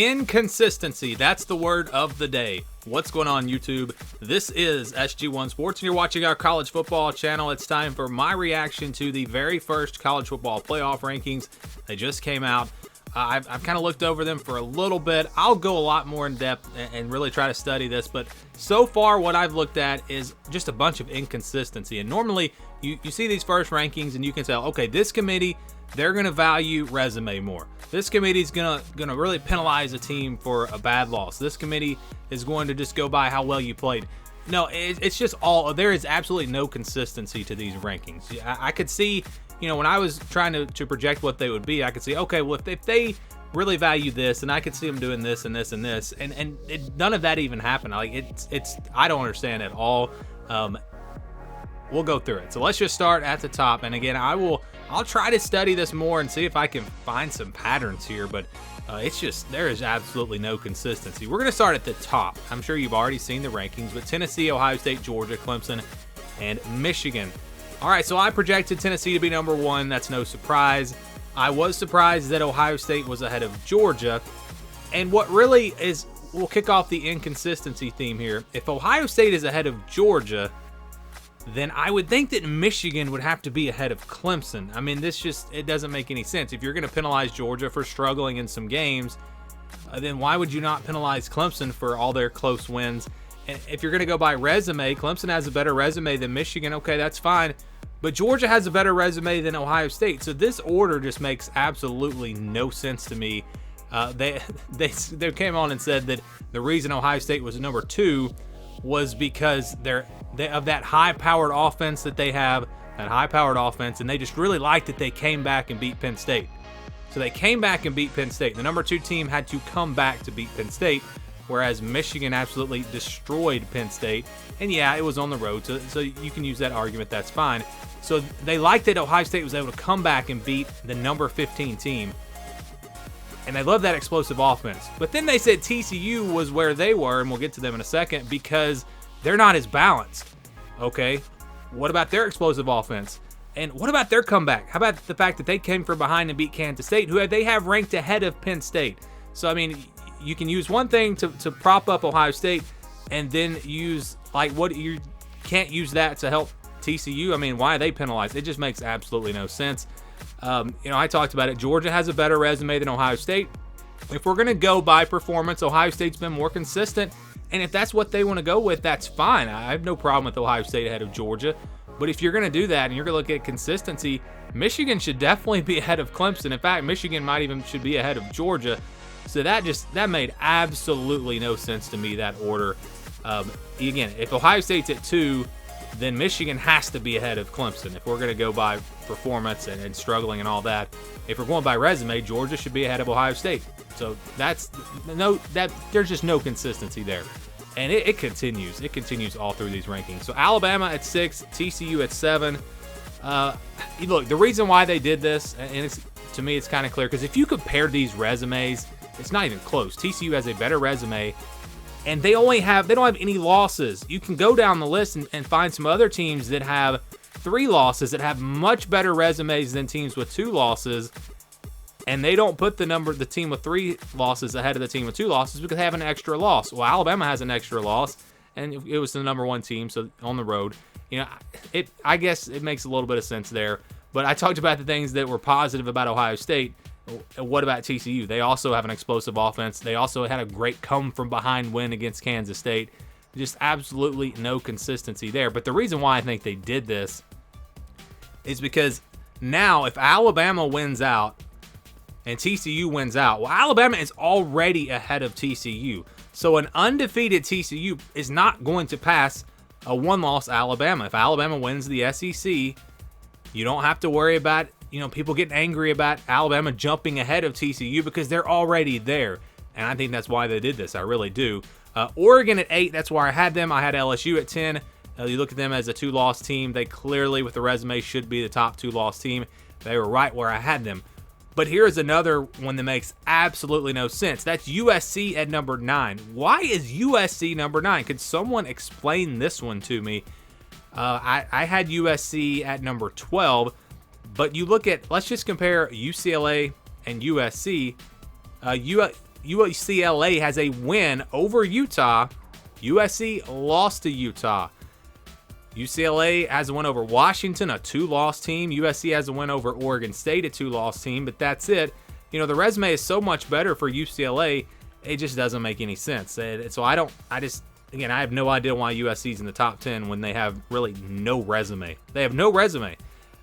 Inconsistency. That's the word of the day. What's going on, YouTube? This is SG1 Sports, and you're watching our college football channel. It's time for my reaction to the very first college football playoff rankings. They just came out. I've kind of looked over them for a little bit. I'll go a lot more in depth and really try to study this, but so far what I've looked at is just a bunch of inconsistency. And normally you see these first rankings and you can tell, okay, this committee, they're going to value resume more. This committee is going to really penalize a team for a bad loss. This committee is going to just go by how well you played. No, it's just there is absolutely no consistency to these rankings. I could see, when I was trying to project what they would be, I could see, okay, well, if they really value this, and I could see them doing this and this and this, and none of that even happened. Like I don't understand at all. We'll go through it. So let's just start at the top. And again, I'll try to study this more and see if I can find some patterns here, but there is absolutely no consistency. We're going to start at the top. I'm sure you've already seen the rankings, but Tennessee, Ohio State, Georgia, Clemson, and Michigan. All right, so I projected Tennessee to be number one. That's no surprise. I was surprised that Ohio State was ahead of Georgia. And what really is, we'll kick off the inconsistency theme here. If Ohio State is ahead of Georgia, then I would think that Michigan would have to be ahead of Clemson. I mean, it doesn't make any sense. If you're going to penalize Georgia for struggling in some games, then why would you not penalize Clemson for all their close wins? And if you're going to go by resume, Clemson has a better resume than Michigan. Okay, that's fine. But Georgia has a better resume than Ohio State. So this order just makes absolutely no sense to me. They came on and said that the reason Ohio State was number two was because of that high-powered offense that they have, that high-powered offense, and they just really liked that they came back and beat Penn State. So they came back and beat Penn State. The number two team had to come back to beat Penn State, whereas Michigan absolutely destroyed Penn State. And yeah, it was on the road, so you can use that argument. That's fine. So they liked that Ohio State was able to come back and beat the number 15 team. And they love that explosive offense. But then they said TCU was where they were, and we'll get to them in a second, because they're not as balanced. Okay, what about their explosive offense? And what about their comeback? How about the fact that they came from behind and beat Kansas State, who they have ranked ahead of Penn State? So, I mean, you can use one thing to prop up Ohio State, and then use, you can't use that to help TCU. I mean, why are they penalized? It just makes absolutely no sense. I talked about it. Georgia has a better resume than Ohio State. If we're going to go by performance, Ohio State's been more consistent. And if that's what they want to go with, that's fine. I have no problem with Ohio State ahead of Georgia. But if you're going to do that and you're going to look at consistency, Michigan should definitely be ahead of Clemson. In fact, Michigan should be ahead of Georgia. So that made absolutely no sense to me, that order. Again, if Ohio State's at 2, then Michigan has to be ahead of Clemson. If we're going to go by performance and struggling and all that, if we're going by resume, Georgia should be ahead of Ohio State. So there's just no consistency there. And it continues. It continues all through these rankings. So Alabama at 6, TCU at 7. Look, the reason why they did this, and to me it's kind of clear, because if you compare these resumes, it's not even close. TCU has a better resume, and they don't have any losses. You can go down the list and find some other teams that have 3 losses that have much better resumes than teams with 2 losses. And they don't put the team with 3 losses ahead of the team with 2 losses because they have an extra loss. Well, Alabama has an extra loss, and it was the number 1 team, so on the road. I guess it makes a little bit of sense there. But I talked about the things that were positive about Ohio State. What about TCU? They also have an explosive offense. They also had a great come-from-behind win against Kansas State. Just absolutely no consistency there. But the reason why I think they did this is because now if Alabama wins out, and TCU wins out, well, Alabama is already ahead of TCU. So an undefeated TCU is not going to pass a 1-loss Alabama. If Alabama wins the SEC, you don't have to worry about, people getting angry about Alabama jumping ahead of TCU because they're already there. And I think that's why they did this. I really do. Oregon at 8, that's where I had them. I had LSU at 10. You look at them as a 2-loss team. They clearly, with the resume, should be the top 2-loss team. They were right where I had them. But here's another one that makes absolutely no sense. That's USC at number 9. Why is USC number 9? Could someone explain this one to me? I had USC at number 12, but you look at, let's just compare UCLA and USC. UCLA has a win over Utah. USC lost to Utah. UCLA has a win over Washington, a 2-loss team. USC has a win over Oregon State, a 2-loss team, but that's it. You know, the resume is so much better for UCLA, it just doesn't make any sense. So I have no idea why USC's in the top 10 when they have really no resume. They have no resume.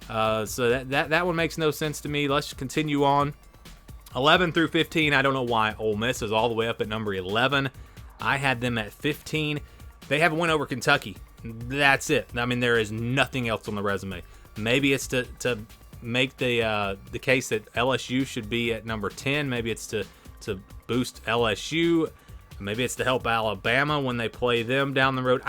So that one makes no sense to me. Let's continue on. 11 through 15, I don't know why Ole Miss is all the way up at number 11. I had them at 15. They have a win over Kentucky. That's it. I mean, there is nothing else on the resume. Maybe it's to make the case that LSU should be at number 10. Maybe it's to boost LSU. Maybe it's to help Alabama when they play them down the road.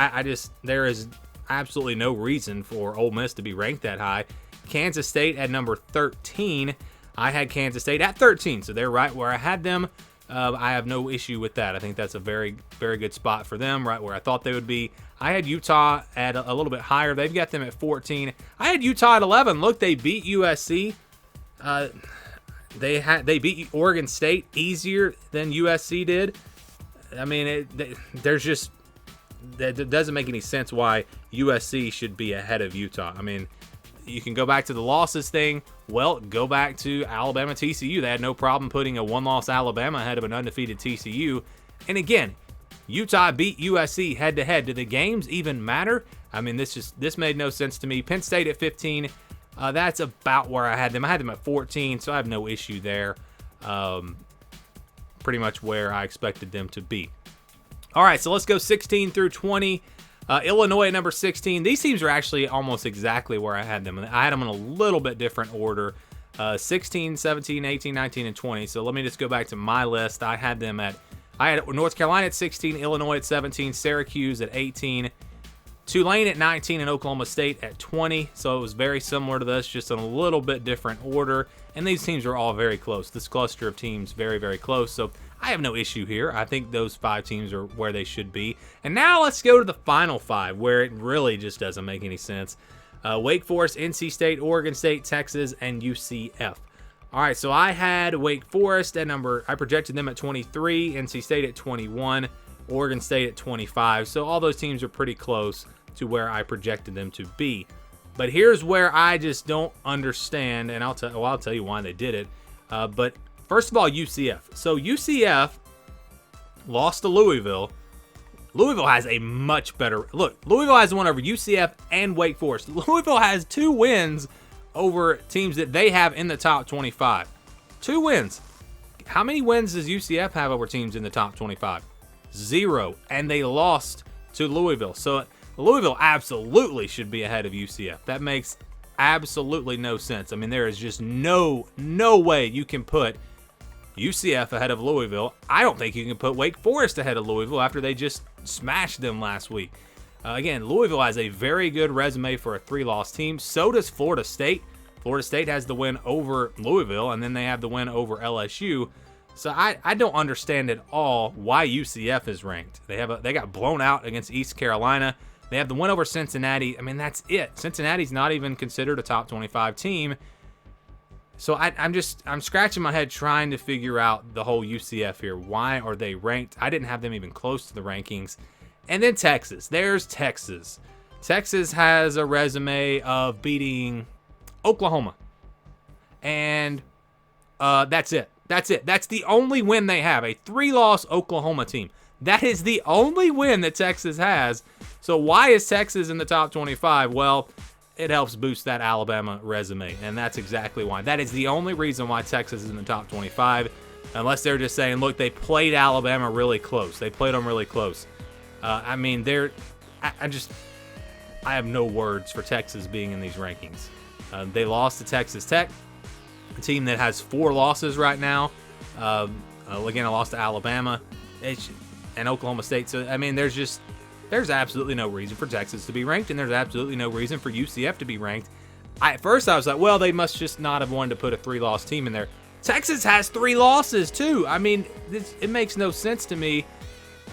There is absolutely no reason for Ole Miss to be ranked that high. Kansas State at number 13. I had Kansas State at 13, so they're right where I had them. I have no issue with that. I think that's a very, very good spot for them, right where I thought they would be. I had Utah at a little bit higher. They've got them at 14. I had Utah at 11. Look, they beat USC. They beat Oregon State easier than USC did. I mean, that doesn't make any sense why USC should be ahead of Utah. I mean, you can go back to the losses thing. Well, go back to Alabama TCU. They had no problem putting a 1-loss Alabama ahead of an undefeated TCU. And again, Utah beat USC head-to-head. Do the games even matter? I mean, this made no sense to me. Penn State at 15. That's about where I had them. I had them at 14, so I have no issue there. Pretty much where I expected them to be. All right, so let's go 16 through 20. Illinois at number 16. These teams are actually almost exactly where I had them. I had them in a little bit different order. 16, 17, 18, 19, and 20. So let me just go back to my list. I had North Carolina at 16, Illinois at 17, Syracuse at 18, Tulane at 19, and Oklahoma State at 20. So it was very similar to this, just in a little bit different order. And these teams are all very close. This cluster of teams, very, very close. So I have no issue here. I think those 5 teams are where they should be. And now let's go to the final 5, where it really just doesn't make any sense. Wake Forest, NC State, Oregon State, Texas, and UCF. All right, so I had Wake Forest at I projected them at 23, NC State at 21, Oregon State at 25. So all those teams are pretty close to where I projected them to be. But here's where I just don't understand, and I'll tell you why they did it. But first of all, UCF. So UCF lost to Louisville. Louisville has a much better look. Louisville has one over UCF and Wake Forest. Louisville has 2 wins over teams that they have in the top 25. 2 wins. How many wins does UCF have over teams in the top 25? 0. And they lost to Louisville. So Louisville absolutely should be ahead of UCF. That makes absolutely no sense. I mean, there is just no way you can put UCF ahead of Louisville. I don't think you can put Wake Forest ahead of Louisville after they just smashed them last week. Again, Louisville has a very good resume for a 3-loss team. So does Florida State. Florida State has the win over Louisville, and then they have the win over LSU. So I don't understand at all why UCF is ranked. They got blown out against East Carolina. They have the win over Cincinnati. I mean, that's it. Cincinnati's not even considered a top 25 team. So I'm scratching my head trying to figure out the whole UCF here. Why are they ranked? I didn't have them even close to the rankings. And then Texas. There's Texas. Texas has a resume of beating Oklahoma. And that's it. That's it. That's the only win they have. A 3-loss Oklahoma team. That is the only win that Texas has. So why is Texas in the top 25? Well, it helps boost that Alabama resume, and that's exactly why. That is the only reason why Texas is in the top 25, unless they're just saying, look, they played Alabama really close. They played them really close. I mean, I have no words for Texas being in these rankings. They lost to Texas Tech, a team that has 4 losses right now. Again, I lost to Alabama and Oklahoma State. So, I mean, there's absolutely no reason for Texas to be ranked, and there's absolutely no reason for UCF to be ranked. At first, I was like, well, they must just not have wanted to put a 3-loss team in there. Texas has 3 losses, too. I mean, it makes no sense to me.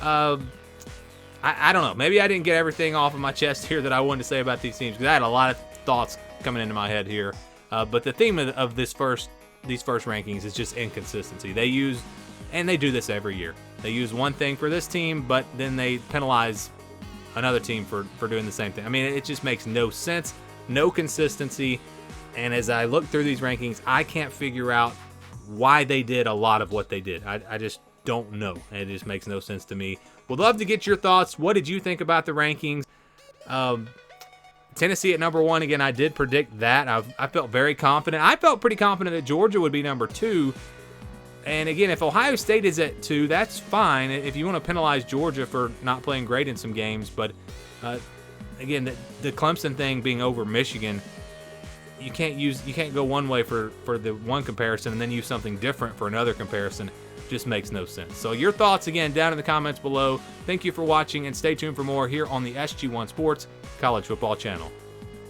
I don't know. Maybe I didn't get everything off of my chest here that I wanted to say about these teams, because I had a lot of thoughts coming into my head here. But the theme of these first rankings is just inconsistency. They use And they do this every year. They use one thing for this team, but then they penalize another team for doing the same thing. I mean, it just makes no sense, no consistency. And as I look through these rankings, I can't figure out why they did a lot of what they did. I just don't know. It just makes no sense to me. Would love to get your thoughts. What did you think about the rankings? Tennessee at number 1. Again, I did predict that. I felt very confident. I felt pretty confident that Georgia would be number 2. And again, if Ohio State is at 2, that's fine if you want to penalize Georgia for not playing great in some games. But again, the Clemson thing being over Michigan, you can't go one way for the one comparison and then use something different for another comparison. Just makes no sense. So your thoughts again down in the comments below. Thank you for watching, and stay tuned for more here on the SG1 Sports College Football Channel.